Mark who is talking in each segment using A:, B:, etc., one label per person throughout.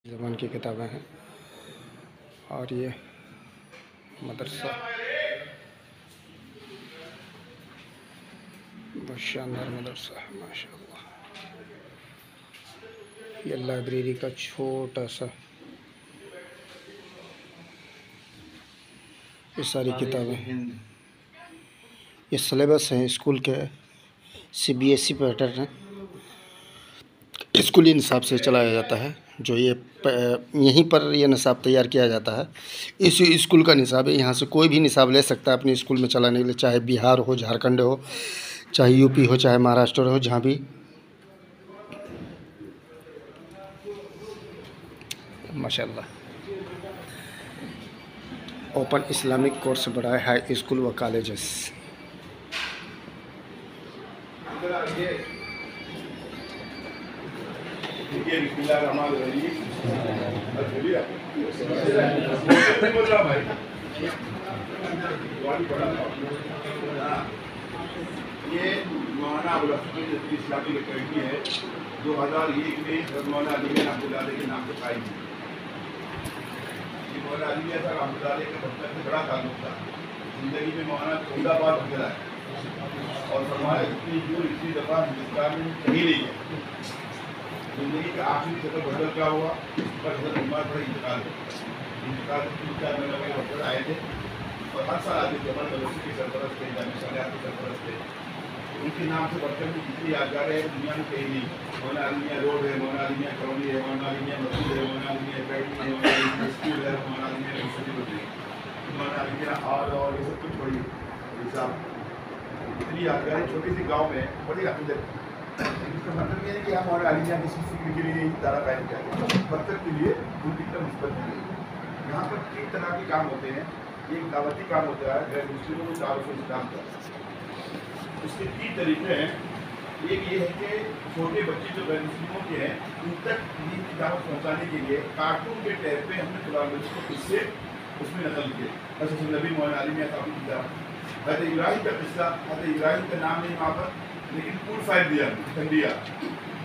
A: زبان کی کتابیں ہیں اور یہ مدرسہ بہت شاندار مدرسہ ہے ماشاء اللہ۔ یہ لائبریری کا چھوٹا سا یہ ساری کتابیں ہیں، یہ سلیبس ہیں اسکول کے CBSE پیٹرن ہے، اسکولی نصاب سے چلایا جاتا ہے۔ جو یہیں پر یہ نصاب تیار کیا جاتا ہے، اس اسکول کا نصاب ہے۔ یہاں سے کوئی بھی نصاب لے سکتا ہے اپنے اسکول میں چلانے کے لیے، چاہے بہار ہو، جھارکھنڈ ہو، چاہے UP ہو، چاہے مہاراشٹر ہو، جہاں بھی ماشاء اللہ۔ اوپن اسلامک کورس برائے ہائی اسکول و کالجز۔
B: یہ مولانا ابوالحسن اسلامی اکیڈمی ہے، 2001 میں مولانا علی رحمۃ اللہ علیہ کے نام سے قائم ہوئی۔ یہ مولانا علی صاحب رحمۃ اللہ علیہ کا بچپن سے بڑا تعلق تھا۔ زندگی میں مولانا عمدہ بات وغیرہ ہے اور فرمایا اتنی دور اتنی دفعہ ہندوستان میں کہیں نہیں ہے۔ زندگی کا آخری سفر بدل کا ہوا، اس پر حضرت عمر بڑا انتقال سے 3-4 مہینے میں ڈاکٹر آئے تھے اور ہر سال آتے تھے۔ ہمارے مدرسے کے سرپرست تھے، جامعہ صالحات کے سرپرست تھے۔ ان کے نام سے بڑھ کر بھی جتنی یادگار ہے دنیا میں کہیں نہیں۔ مولانا علی روڈ ہے، مولانا علی کالونی ہے، مولانا علی مسجد ہے، مولانا علی اکیڈمی ہے، مولانا علی اسکول ہے، مولانا علی یونیورسٹی ہوتی ہے، مولانا علی ہال اور یہ سب کچھ بڑی حساب اتنی یادگار ہے۔ چھوٹی سی گاؤں میں بڑی عقیدت۔ اس کا مطلب یہ ہے کہ ہم مولانا علی کسی فکر کے لیے ادارہ قائم کیا ہے، مطلب کے لیے ان کی طرف مثبت نہیں ہے۔ یہاں پر 3 طرح کے کام ہوتے ہیں۔ ایک دعوتی کام ہوتا ہے، غیر مسلموں کو تعارف اسلام کا۔ اس کے 3 طریقے ہیں۔ ایک یہ ہے کہ چھوٹے بچے جو غیر مسلموں کے ہیں ان تک دین کی دعوت پہنچانے کے لیے کارٹون کے ٹائپ پہ ہم نے قرآن مجید کو قصے اس میں نقل کیے۔ حضرت نبی مولانا علی صاحب کی کتاب، حضرت ابراہیم کا قصہ، حضرت ابراہیم کا نام نہیں وہاں پر لیکن پور فائر دیا ٹھنڈیا۔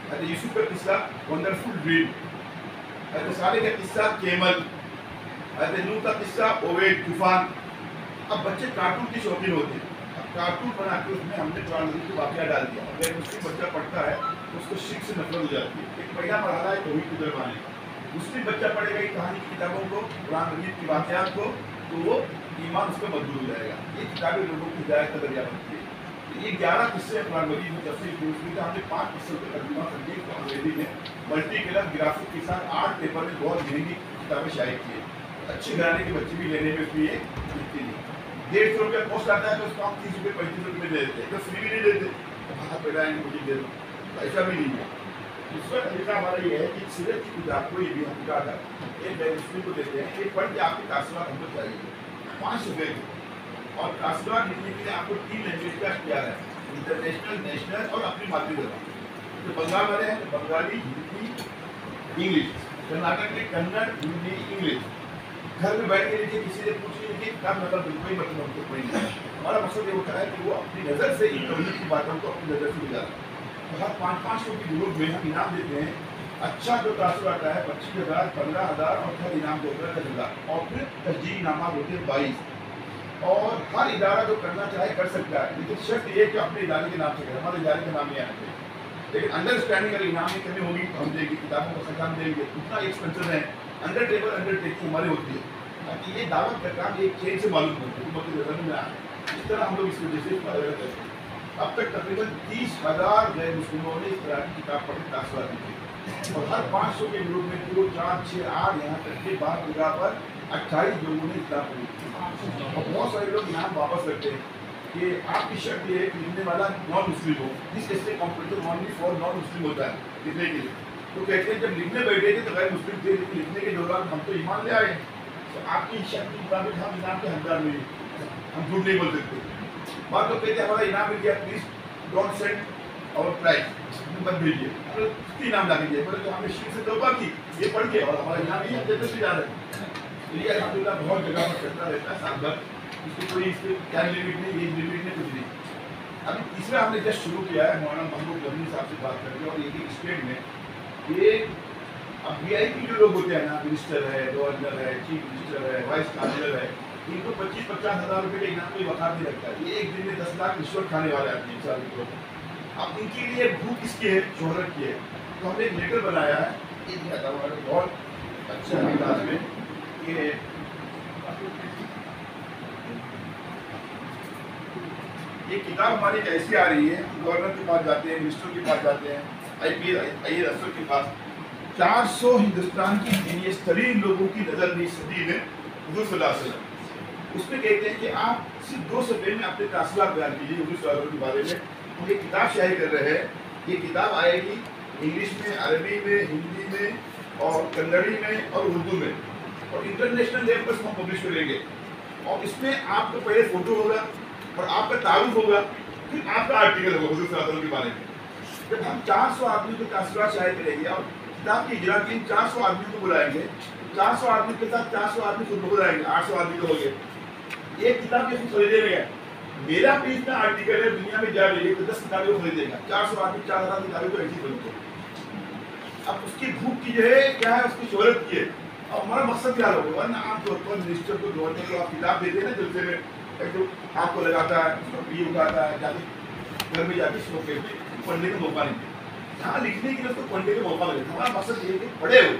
B: حضرت یوسف کا قصہ ونڈرفل ڈریم، حضرت صالح کا قصہ کیمل، حضرت نوح کا قصہ اویٹ طوفان۔ اب بچے کارٹون کے شوقین ہوتے ہیں، اب کارٹون بنا کے اس میں ہم نے قرآن مجید کے واقعہ ڈال دیا۔ اگر مسلم بچہ پڑھتا ہے تو اس کو شرک سے نفرت ہو جاتی ہے۔ ایک پہلا مرحلہ ہے توحید کو دربانے کا۔ مسلم بچہ پڑھے گا یہ کہانی کی کتابوں کو، قرآن مجید کی واقعات کو، تو وہ ایمان اس کا مضبوط ہو جائے گا۔ یہ کتابیں لوگوں کی ہدایت کا ذریعہ بنتی ہے۔ یہ 11 قصے قرآن مجید میں تفصیل کی، اس میں ہم نے 5 قصوں کا ترجمہ کر کے انگریزی میں ملٹی کلر گرافک کے ساتھ 8 پیپر میں بہت مہنگی کتابیں شائع کی ہیں۔ اچھے گھرانے کے بچے بھی لینے میں بھی یہ ملتی نہیں۔ 150 روپیہ پوسٹ آتا ہے تو اس کو ہم 30 روپئے 35 روپئے دے دیتے ہیں، تو فری بھی نہیں دیتے، وہاں پہ لائن مجھے دے دو، ایسا بھی نہیں ہے۔ دوسرا طریقہ ہمارا یہ ہے کہ سیرت کی کتاب کو یہ بھی ہم کہا تھا ایک غیر مسلم کو دیتے ہیں، ایک پڑھ کے آپ کے تاثرات ہم کو چاہیے 5 روپئے کے، اور تاثرات لکھنے کے لیے آپ کو 3 لینگویج کا اختیار ہے، انٹرنیشنل، نیشنل اور اپنی مادری زبان۔ جو بنگال والے ہیں تو بنگالی، ہندی، انگلش، کرناٹک میں کنڑ، ہندی، انگلش۔ گھر میں بیٹھ کے لکھے، کسی سے پوچھ کے لکھے، کم نظر بالکل مطلب ہم کو کوئی نہیں۔ ہمارا مقصد یہ ہوتا ہے کہ وہ اپنی نظر سے ان توحید کی باتوں کو اپنی نظر سے گزارا۔ تو ہر 500 کی گروپ میں ہم انعام دیتے ہیں۔ اچھا جو تاثر آتا ہے 25,000، 15,000 اور ہر انعام کو 10,000، اور پھر ترجیحی انعامات ہوتے ہیں 22۔ اور ہر ادارہ جو کرنا چاہے کر سکتا ہے، لیکن شرط یہ ہے کہ اپنے ادارے کے نام سے کرے، ہمارے ادارے کا نام نہیں آنا چاہیے۔ لیکن انڈرسٹینڈنگ اگر انعام کی کمی ہوگی تو ہم دیں گے، کتابوں کا خرچہ ہم دیں گے، اتنا ایکسپینسو ہے، انڈر ٹیبل انڈرٹیکنگ ہماری ہوتی ہے تاکہ یہ دعوت کا کام ایک چین سے معلوم ہو، حکومت کی نظر میں آئے۔ اس طرح ہم لوگ اس وجہ سے فائدہ کرتے ہیں۔ اب تک تقریباً 30,000 غیر مسلموں نے اس طرح کی کتاب پڑھ کے تاثرات دیے، اور ہر 500 کے گروپ میں 2، 4، 6، 8 یہاں تک کہ بعض جگہ پر 28 لوگوں نے کتاب پڑھی۔ اور بہت سارے لوگ یہاں واپس رکھتے ہیں کہ آپ کی شرط یہ ہے کہ لکھنے والا نان مسلم ہو، جس ایسے کمپیوٹر اونلی فار نان مسلم ہوتا ہے لکھنے کے لیے۔ تو کہتے ہیں جب لکھنے بیٹھے تھے تو غیر مسلم تھے، لیکن لکھنے کے دوران ہم تو ایمان لے آئے، تو آپ کی شرط کے مطابق ہم انعام کے حقدار نہیں، ہم جھوٹ نہیں بول سکتے۔ بعض لوگ کہتے ہیں ہمارا انعام مل گیا، پلیز ڈونٹ سینڈ اور پرائز مت بھیجیے، انعام لا دیجیے۔ بولے تو ہم نے شرک سے توبہ کی، یہ پڑھ کے، اور ہمارا انعام یہ جنت سے جا رہا ہے۔ تو یہ الحمدللہ بہت جگہ پر چلتا رہتا ہے سال بھر، اس کی کوئی اس کے ٹائم لمٹ نہیں، ایج لمٹ نہیں، کچھ نہیں۔ ابھی تیسرا ہم نے جسٹ شروع کیا ہے مولانا محمود غنی صاحب سے بات کر کے، اور ایک اسٹیٹ میں یہ اب VIP جو لوگ ہوتے ہیں نا, منسٹر ہے, گورنر ہے, چیف منسٹر ہے, وائس چانسلر ہے, ان کو 25-50 ہزار روپے کا انعام کوئی وقار نہیں رکھتا ہے. یہ ایک دن میں 10 لاکھ رشوت کھانے والے آدمی ہیں سال کے. اب ان کے لیے بھوک کس کی ہے؟ شہرت کی ہے. تو ہم نے ایک لیٹر بنایا ہے, یہ دکھاتا ہوں ہمارے بہت اچھا انداز میں کہ یہ کتاب ہماری کیسی آ رہی ہے. گورنر کے پاس جاتے ہیں, منسٹر کے پاس جاتے ہیں, IPS افسر کے پاس. 400 ہندوستان کی جینیس ترین لوگوں کی نظر میں صدی میں حضور صلی اللہ علیہ وسلم, اس میں کہتے ہیں کہ آپ صرف 2 صفحے میں اپنے تاثرات بیان کیجیے حضور صلی اللہ علیہ وسلم کے بارے میں. ہم یہ کتاب شائع کر رہے ہیں. یہ کتاب آئے گی انگلش میں, عربی میں, ہندی میں اور کنڑی میں اور اردو میں, اور انٹرنیشنل لیول پر ہم پبلش کریں گے. اور اس میں آپ کو پہلے فوٹو ہوگا اور آپ کا تعارف ہوگا, پھر آپ کا آرٹیکل ہوگا حضور صلی اللہ علیہ وسلم کے بارے میں. جب ہم 400 آدمی کے تاثرات شائع کریں گے اور کتاب کی اجرا کی 400 آدمی کو بلائیں گے, 400 آدمی کے ساتھ 400 آدمی خود بلائیں گے, 800 آدمی تو ہو گئے. ایک کتاب کے خود خریدے میں ہے. میرا پیج میں آرٹیکل ہے, دنیا میں جا رہی ہے تو 10 کتابیں کو خریدے گا. 400 آدمی 4000 کتابیں کو ایسی خریدتے ہیں. اب اس کی بھوک کی جو ہے کیا ہے, اس کی شہرت کی ہے. اور ہمارا مقصد کیا ہوگا؟ ورنہ عام طور پر منسٹر کو, گورنر کو آپ کتاب دیتے ہیں نا جلسے میں, جو آپ کو لگاتا ہے, اس کا پی اٹھاتا ہے, جاتے گھر میں جا کے شوق کے پڑھنے کا موقع نہیں دیتے. یہاں لکھنے کے لیے اس کو پڑھنے کا موقع ملے. ہمارا مقصد یہ ہے کہ پڑھے ہو.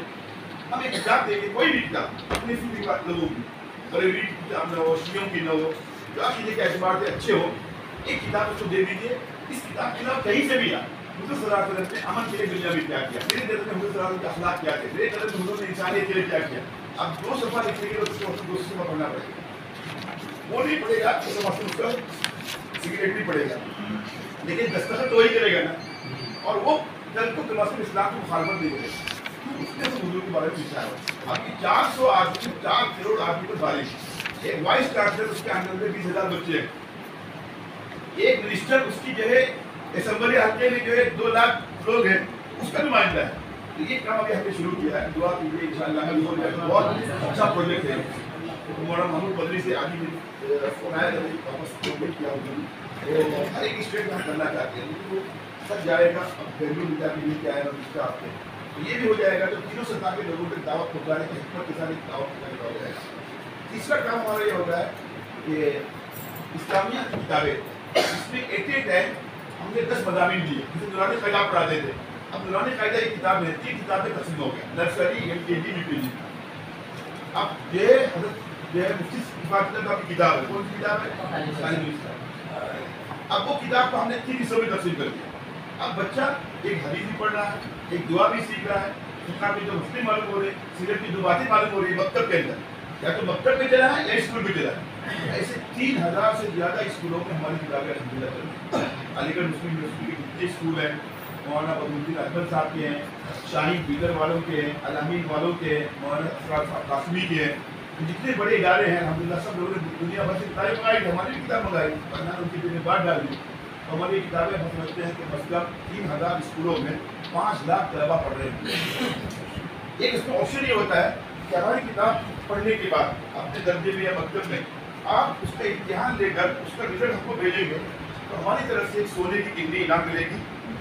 B: ہم ایک کتاب دیں گے, کوئی بھی کتاب اپنی فکری لوگوں کی, بریلوی کی کتاب نہ ہو, شیعوں کی نہ ہو, جو آپ چیزیں کے اعتبار سے اچھے ہو, ایک کتاب اس کو دے دیجیے. اس کتاب کے علاوہ کہیں سے بھی حضور صلی اللہ علیہ وسلم نے امن کے لیے دنیا میں کیا کیا, میرے قدر میں حضور صلی اللہ علیہ وسلم کے اخلاق کیا تھے, میرے قدر میں حضور نے انسانیت کے لیے کیا کیا. اب 2 صفحہ لکھنے کے لیے اس کو 2 صفحہ پڑھنا پڑے گا. وہ نہیں پڑھے گا تو مسئلہ اس کا سگریٹ بھی پڑے گا, لیکن دستخط تو وہی کرے گا نا. اور وہ کل کو مسئلہ اسلام کی مخالفت نہیں کرے گا. اس نے حضور کے بارے میں پوچھا ہے. اب 400 آدمی, 4 کروڑ آدمی کو بالغ, ایک وائس چانسلر, اس کے اندر میں 20,000 بچے ہیں, ایک منسٹر, اس کی جو ہے اسمبلی حلقے میں جو ہے 2 لاکھ لوگ ہیں, اس کا نمائندہ ہے. تو یہ کام ابھی ہم نے شروع کیا ہے. دعا کیجیے انشاءاللہ. بہت اچھا پروجیکٹ ہے. مولانا محمود بدری سے آج ہی فون آیا تھا, واپس کمپلیٹ کیا ہوگا. ہر ایک اسٹیٹ میں ہم کرنا چاہتے ہیں, لیکن وہ سب جائے گا. اب گھریلو نکاح بھی لے کے آئے گا اس کا آپ کو, تو یہ بھی ہو جائے گا. تو تینوں سطح کے لوگوں تک دعوت پہنچانے کی حکمت کے ساتھ ایک دعوت پہنچانے کا ہو جائے گا. تیسرا کام ہمارا یہ ہوتا ہے کہ اسلامیہ کی کتابیں, اس میں ایک ہم نے 10 مضامین دیے, جسے نورانی قاعدہ پڑھاتے تھے. اب نورانی قاعدہ ایک کتاب ہے, 3 کتابیں تقسیم ہو گیا, نرسری, LKG, UKG. اب یہ مفتی کفایت اللہ کی کتاب ہے. کون سی کتاب ہے؟ اب وہ کتاب کو ہم نے 3 حصوں میں تقسیم کر دیا. اب بچہ ایک حدیث بھی پڑھ رہا ہے, ایک دعا بھی سیکھ رہا ہے, فقہ کی جو مسئلے معلوم ہو رہے ہیں, سیرت کی جو باتیں معلوم ہو رہی ہے مکتب کے اندر, یا تو مکتب میں چلا ہے یا اسکول میں چلا ہے. ایسے 3000 سے زیادہ اسکولوں میں ہماری کتابیں الحمدللہ چل رہی ہیں. علی گڑھ مسلم یونیورسٹی کے جتنے اسکول ہیں, مولانا بدرالدین اکبر صاحب کے ہیں, شاہین بیدر والوں کے ہیں, الامین والوں کے ہیں, مولانا اسرار صاحب قاسمی کے ہیں, جتنے بڑے ادارے ہیں الحمدللہ سب لوگوں نے دنیا بھر سے کتابیں منگائی. ہماری بھی کتاب منگائی, پڑھنا ان کی دن میں بات ڈال دی. ہماری کتابیں ہم سمجھتے ہیں کہ مثلا 3000 اسکولوں میں 5 لاکھ طلبا پڑھ رہے ہیں. ایک اس میں آپشن یہ ہوتا ہے کہ ہماری کتاب پڑھنے کے بعد اپنے درجے میں یا مکتب میں آپ اس کا امتحان لے کر اس کا رزلٹ ہم کو بھیجیں گے, تو ہماری طرف سے ایک سونے کی ڈگری انعام ملے گی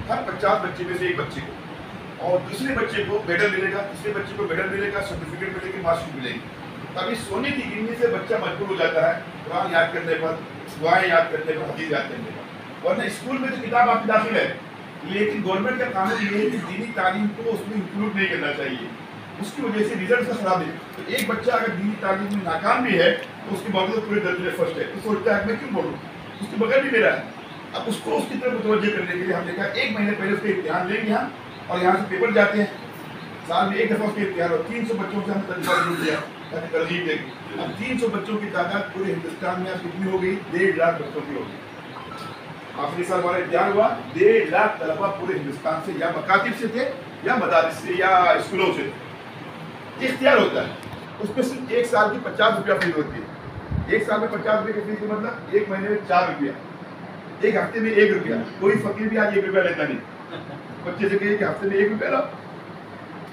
B: ہر 50 بچے میں سے ایک بچے کو, اور دوسرے بچے کو میڈل ملے گا, تیسرے بچے کو میڈل ملے گا, سرٹیفکیٹ ملے گی, مارکس شیٹ ملے گی. تب اس سونے کی ڈگری سے بچہ مجبور ہو جاتا ہے قرآن یاد کرنے پر, دعائیں یاد کرنے پر, حدیث یاد کرنے پر. ورنہ اسکول میں تو کتاب آپ کی داخل ہے, لیکن گورنمنٹ کا قانون یہ ہے کہ دینی تعلیم کو اس میں انکلوڈ نہیں کرنا چاہیے. اس کی وجہ سے ریزلٹ کا خراب ہے. تو ایک بچہ اگر دینی تعلیم میں ناکام بھی ہے تو اس کے باوجود پورے درجے میں فرسٹ ہے, تو سوچتا ہے میں کیوں بولوں, اس کے بغیر بھی میرا ہے. اب اس کو اس کی طرف متوجہ کرنے کے لیے ہم نے کہا 1 مہینے پہلے اس کے امتحان لیں گے ہم, اور یہاں سے پیپر جاتے ہیں, سال میں 1 دفعہ اس کے امتحان, اور 300 بچوں سے ہم تجربہ ضرور دیا تاکہ ترغیب دے گی. اب 300 بچوں کی تعداد پورے ہندوستان میں اب کتنی ہو گئی؟ 1.5 لاکھ بچوں کی ہو گئی. آخری سال ہمارا امتحان ہوا, 1.5 لاکھ طلبا پورے ہندوستان سے یا مکاتب سے تھے یا مدارس سے یا اسکولوں سے. یہ اختیار ہوتا ہے. اس میں صرف 1 سال کی 50 روپیہ فیس ہوتی ہے. 1 سال میں 50 روپئے کی فیس کا مطلب 1 مہینے میں 4 روپیہ, 1 ہفتے میں 1 روپیہ. کوئی فقیر بھی آج 1 روپیہ لیتا نہیں. بچے سے کہیے کہ ہفتے میں 1 روپیہ لاؤ,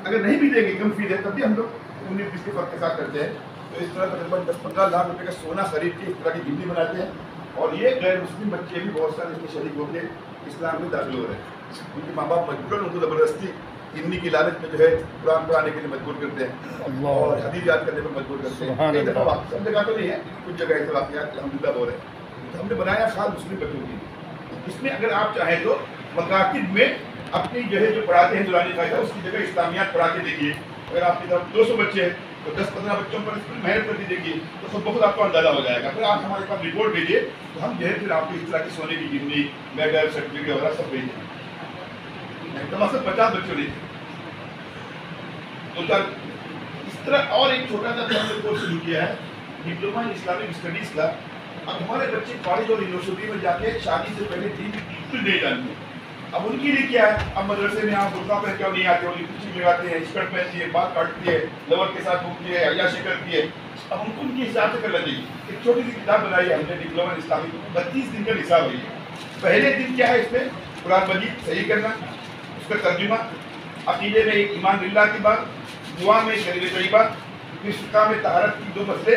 B: اگر نہیں بھی دیں گے کم فیس ہے تب بھی ہم لوگ 19-20 کے فرق کے ساتھ کرتے ہیں. تو اس طرح تقریباً 10-15 لاکھ روپے کا سونا خرید کے اس طرح کی گنتی بناتے ہیں. اور یہ غیر مسلم بچے بھی بہت سارے اس میں شریک ہو کے اسلام میں داخل ہو رہے ہیں. ان کے ماں باپ مجبوراً ان کو زبردستی اتنی کی لالچ میں جو ہے قرآن پڑھانے کے لیے مجبور کرتے ہیں اور حدیث یاد کرنے پر مجبور کرتے ہیں. ایک دفعہ سب جگہ تو نہیں ہے، کچھ جگہ ایسے واقعات الحمدللہ ہو رہے ہیں. تو ہم نے بنایا خاص مسلم بچوں کی. اس میں اگر آپ چاہیں تو مکاتب میں اپنی جو ہے جو پڑھاتے ہیں دورانی قاعدہ اس کی جگہ اسلامیات پڑھا کے دیکھیے. اگر آپ کی طرف 200 بچے ہیں تو 10-15 بچوں پر اس میں محنت کرتی دیکھیے تو خود بخود آپ کو اندازہ ہو جائے گا. پھر آپ ہمارے پاس رپورٹ بھیجیے تو ہم جو ہے پھر آپ کو اس طرح کی سونے کی گنی میڈل سرٹیفکیٹ وغیرہ سب بھیجیں. تمام 50 بچوں نے تو اس طرح. اور ایک چھوٹا سا ہم نے کورس شروع کیا ہے ڈپلوما ان اسلامک اسٹڈیز کا. اب ہمارے بچے کالج اور یونیورسٹی میں جا کے شادی سے پہلے دین بالکل نہیں جانتے. اب ان کے لیے کیا ہے، اب مدرسے میں آپ برقع پہن کے نہیں آتے، ان کی کچھ لگاتے ہیں، اسکرٹ پہنتی ہے، بال کاٹتی ہے، لور کے ساتھ گھومتی ہے، عیاشی کرتی ہے. اب ان کے حساب سے کرنا چاہیے. ایک چھوٹی سی کتاب بنائی ہے ہم نے ڈپلوما اسلامی، 32 دن کا نصاب ہے. پہلے دن کیا ہے اس میں قرآن مجید صحیح کرنا، اس کا ترجمہ، عقیدے میں ایمان باللہ کی بات، دعا میں کلمہ طیبہ، پھر فقہ میں طہارت کی 2 مسئلے،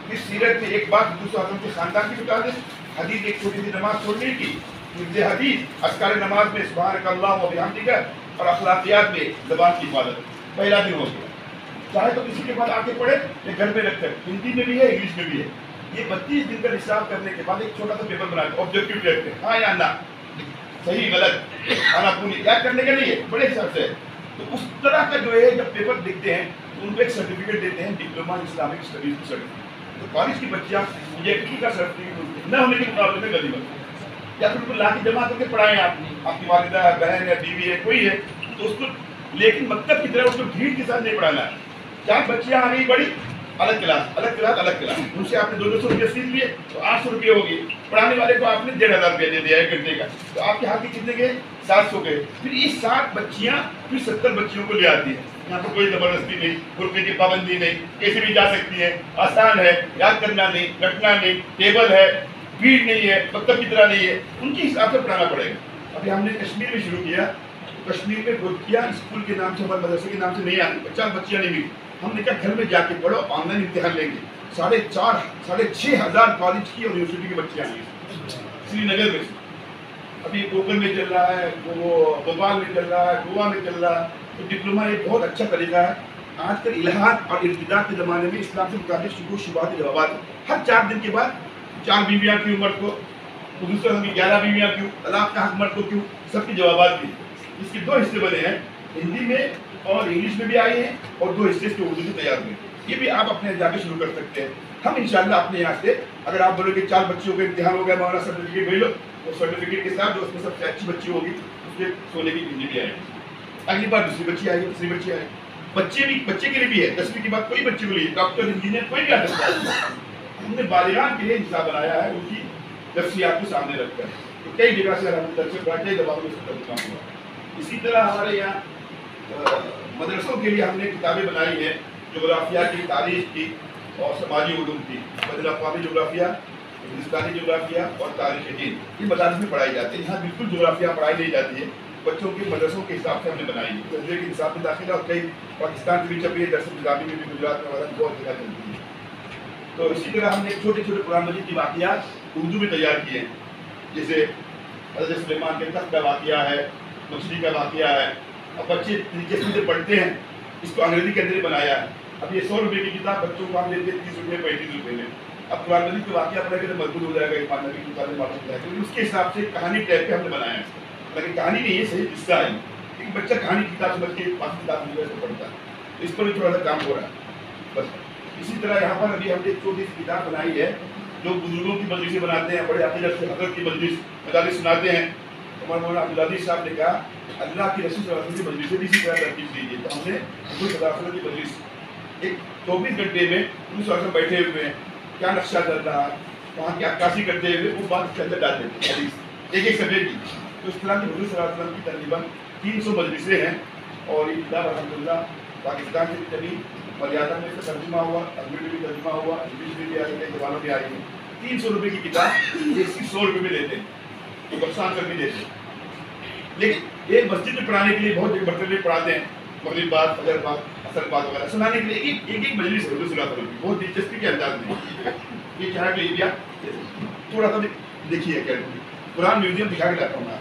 B: پھر سیرت میں ایک بات دوسرے اعظم کے خاندان کی بتا دیں، حدیث ایک چھوٹی سی نماز چھوڑنے کی، حفظ حدیث، اذکار نماز میں سبحانک اللہ و بحمدک، اور اخلاقیات میں زبان کی حفاظت. پہلا دن ہو گیا. چاہے تو کسی کے بعد آ کے پڑھے یا گھر میں رکھ کر، ہندی میں بھی ہے انگلش میں بھی ہے. یہ 32 دن کا نصاب کرنے کے بعد ایک چھوٹا سا پیپر بنا کے آبجیکٹیو ٹیسٹ ہے، ہاں یا نہ، صحیح غلط، کھانا پونی یاد کرنے کا نہیں ہے، بڑے حساب سے. تو اس طرح کا جو ہے جب پیپر لکھتے ہیں تو ان کو ایک سرٹیفکیٹ دیتے ہیں ڈپلوما اسلامک اسٹڈیز کی سرٹیفکیٹ. تو کالج کی بچیاں یہ کا سرٹیفکیٹ نہ ہونے کے مقابلے میں غنیمت ہے. یا پھر ان کو لا کے جمع کر کے پڑھائیں آپ کی والدہ ہے، بہن ہے، بیوی ہے، کوئی ہے تو اس کو، لیکن مکتب کی طرح اس کو بھیڑ کے ساتھ نہیں پڑھانا ہے. 4 بچیاں آ گئی بڑی، الگ کلاس الگ کلاس الگ کلاس، ان سے آپ نے 200 روپئے فیس لیے تو 800 روپئے ہوگی. پڑھانے والے کو آپ نے 1500 روپئے دے دیا 1 گھنٹے کا، تو آپ کے ہاتھ کے کتنے گئے؟ 700 گئے. پھر یہ 60 بچیاں پھر 70 بچیوں کو لے آتی ہیں. یہاں پر کوئی زبردستی نہیں، برقعے کی پابندی نہیں، کیسے بھی جا سکتی ہے، آسان ہے، یاد کرنا نہیں، رٹنا نہیں، ٹیبل ہے، بھیڑ نہیں ہے، مکتب کی طرح نہیں ہے. ان کے حساب سے پڑھانا پڑے گا. ابھی ہم نے کشمیر میں شروع کیا، کشمیر میں گودیا اسکول کے نام سے، ہمارے مدرسے کے نام سے نہیں آتی، 50 بچیاں نہیں ملی. ہم نے کہا گھر میں جا کے پڑھو، آن لائن امتحان لیں گے. 4,500 کالج کی اور یونیورسٹی کی بچیاں آئی ہیں سری نگر میں سے. ابھی کوکر میں چل رہا ہے، وہ بھوپال میں چل رہا ہے، گوا میں چل رہا ہے. تو ڈپلوما ایک بہت اچھا طریقہ ہے. آج کل الہاد اور ارتداد کے زمانے میں اسلام سے متعلق شکوک شبہات کے جوابات ہر 4 دن کے بعد 4 بیویاں کیوں مرد کو، دوسرے کی 11 بیویاں کیوں، طلاق کا حق مرد کو کیوں، سب کے جوابات بھی. اس کے 2 حصے بنے ہیں، ہندی میں اور انگلش میں بھی آئے ہیں، اور 2 حصے کے اردو میں تیار ہوئے. یہ بھی آپ اپنے جا کے شروع کر سکتے ہیں. ہم انشاءاللہ اپنے یہاں سے، اگر آپ بولو کہ 4 بچیوں کا امتحان ہو گیا، مولانا سرٹیفکیٹ بھیج لو، اور سرٹیفکیٹ کے ساتھ جو اس میں سب سے اچھی بچی ہوگی اس کے سونے کی گنجی بھی آئے گی. اگلی بار دوسری بچی آئے گی، تیسری بچی آئے گی. بچے کے لیے بھی ہے، 10ویں کے بعد کوئی بچے کو لیے، ڈاکٹر انجینئر کوئی بھی آ سکتا ہے. ہم نے بالغان کے لیے نصاب بنایا ہے، ان کی نفسیات کو سامنے رکھ کر. تو کئی جگہ سے کئی دباؤ میں ترجمہ ہوا. اسی طرح ہمارے یہاں مدرسوں کے لیے ہم نے کتابیں بنائی ہیں، جغرافیہ کی، تاریخ کی اور سماجی علوم کی. بین الاقوامی جغرافیہ، ہندوستانی جغرافیہ اور تاریخ دین، یہ مدارس میں پڑھائی جاتی ہے. یہاں بالکل جغرافیہ پڑھائی نہیں جاتی ہے. بچوں کے مدرسوں کے حساب سے ہم نے بنائی ہے. تجربے کے حساب سے داخلہ، اور کئی پاکستان سے بھی چھپی ہے، درس نظامی میں بھی، گجرات میں وغیرہ بہت جگہ چلتی ہے. تو اسی طرح ہم نے چھوٹے چھوٹے قرآن مجید کی واقعات اردو میں تیار کیے ہیں. جیسے حضرت سلیمان کے تخت کا واقعہ ہے، مچھلی کا واقعہ ہے. اب بچے دلچسپی سے پڑھتے ہیں. اس کو انگریزی کے اندر بنایا ہے. اب یہ 100 روپئے کی کتاب بچوں کو ہم دیتے ہیں 30 روپئے 35 روپئے میں. اب قرآن مجید کا واقعہ پڑھے گا تو مضبوط ہو جائے گا، ایمان نبی کی تعلیم معلوم ہو جائے گا. اس کے حساب سے کہانی ٹائپ پہ ہم نے بنایا ہے. لیکن کہانی نہیں ہے، صحیح قصہ ہے. لیکن بچہ کہانی کی کتاب سمجھ کے باقی کتاب مل سے پڑھتا ہے. اس پر بھی تھوڑا سا کام ہو رہا ہے بس. اسی طرح یہاں پر ابھی ہم نے ایک چھوٹی سی کتاب بنائی ہے، جو بزرگوں کی مجلسیں بناتے ہیں، بڑے عقیدت سے حضرت کی مجالس سناتے ہیں. ہمارے مولانا عبدالعزیز صاحب نے کہا اللہ کی رسول صلی اللہ علیہ وسلم کی مجلسیں بھی اسی طرح ترتیب دیجیے. تو ہم نے حضور صلی اللہ علیہ وسلم کی مجلس ایک 24 گھنٹے میں حضور صلی اللہ علیہ وسلم بیٹھے ہوئے ہیں، کیا نقشہ چل رہا ہے، وہاں کی عکاسی کرتے ہوئے وہ بات اس کے اندر ڈال دیتے ہیں حدیث ایک سبجیکٹ کی. تو اس طرح کی حضور صلی اللہ علیہ وسلم کی تقریباً 300 مجلسیں ہیں. اور یہ کتاب الحمدللہ پاکستان سے بھی چلی، ملیالم میں اس کا ترجمہ ہوا، عربی میں بھی ترجمہ ہوا، انگلش میں بھی آئی ہے، زبانوں میں آئی ہے. 300 روپئے کی کتاب اس کی 100 روپئے میں دیتے ہیں، تو نقصان کر بھی دیتے ہیں. لیکن ایک مسجد میں پڑھانے کے لیے بہت جگہ برتن میں پڑھاتے ہیں، مغرب بعد، فجر بعد، عصر بعد وغیرہ سنانے کے لیے ایک مجلس ہے حضور صلی اللہ علیہ وسلم کی، بہت دلچسپی کے انداز میں. یہ کیا ہے کہ انڈیا تھوڑا سا دیکھیے کیا قرآن میوزیم دکھا کے لاتا ہوں میں.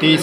A: 30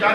B: 4